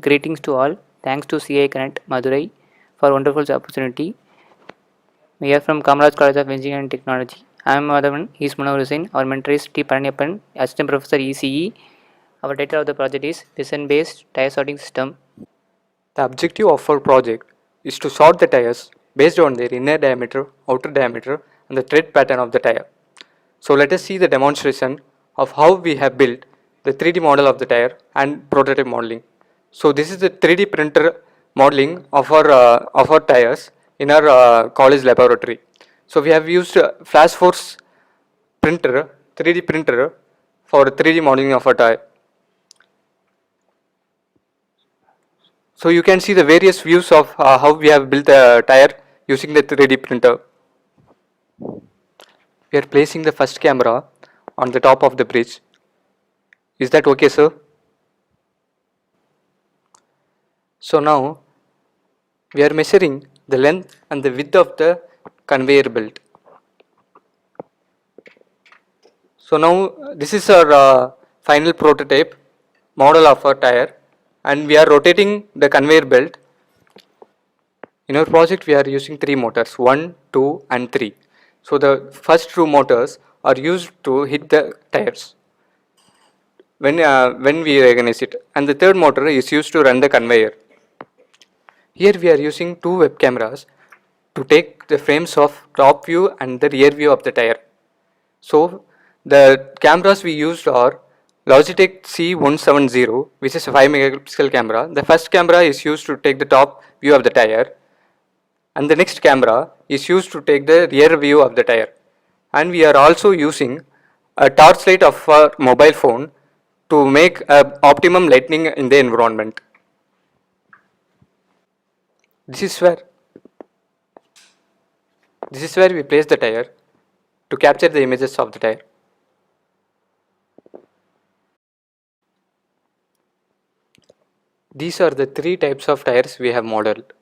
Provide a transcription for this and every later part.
Greetings to all. Thanks to CI Connect Madurai for wonderful opportunity. We are from Kamaraj College of Engineering and Technology. I am Madhavan. He is Munawar Hussain. Our mentor is T. Paranyapan, Assistant Professor ECE. Our title of the project is Piston-based tire sorting system. The objective of our project is to sort the tires based on their inner diameter, outer diameter and the tread pattern of the tire. So let us see the demonstration of how we have built the 3D model of the tire and prototype modeling. So this is the 3D printer modeling of our tires in our college laboratory. So we have used Flash Force printer, 3D printer for 3D modeling of a tire. So you can see the various views of how we have built the tire using the 3D printer. We are placing the first camera on the top of the bridge. Is that okay, sir? So now we are measuring the length and the width of the conveyor belt. So now this is our final prototype model of our tire, and we are rotating the conveyor belt. In our project we are using 3 motors, 1, 2 and 3. So the first 2 motors are used to hit the tires when we organize it, and the third motor is used to run the conveyor. Here we are using 2 web cameras to take the frames of top view and the rear view of the tire. So the cameras we used are Logitech C170, which is a 5 megapixel camera. The first camera is used to take the top view of the tire, and the next camera is used to take the rear view of the tire. And we are also using a torchlight of our mobile phone to make optimum lighting in the environment. This is where we place the tire to capture the images of the tire. These are the 3 types of tires we have modeled.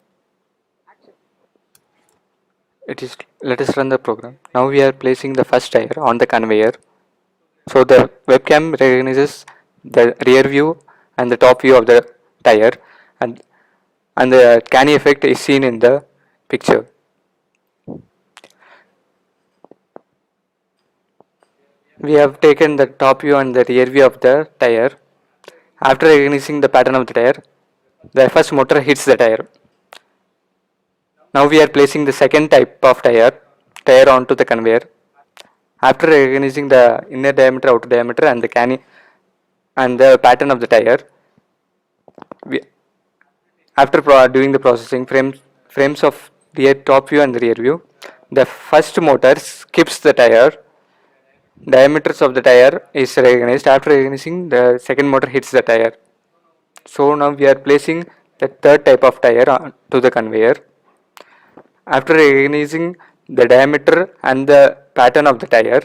Let us run the program. Now we are placing the first tire on the conveyor. So the webcam recognizes the rear view and the top view of the tire, and the canny effect is seen in the picture. We have taken the top view and the rear view of the tire. After recognizing the pattern of the tire, the first motor hits the tire. Now we are placing the second type of tire onto the conveyor. After recognizing the inner diameter, outer diameter and the canny and the pattern of the tire, after doing the processing frames of the top view and the rear view, the first motor skips the tire. Diameters of the tire is recognized. After recognizing, the second motor hits the tire. So now we are placing the third type of tire onto the conveyor. After recognizing the diameter and the pattern of the tire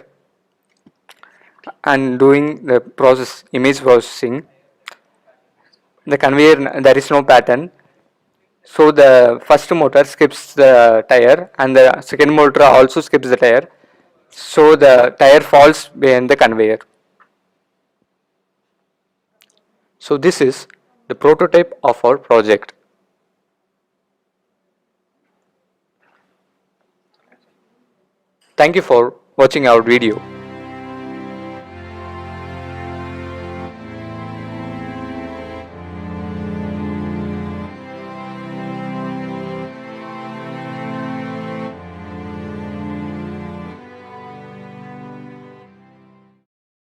and doing the image processing, the conveyor there is no pattern. So the first motor skips the tire and the second motor also skips the tire. So the tire falls behind the conveyor. So this is the prototype of our project. Thank you for watching our video.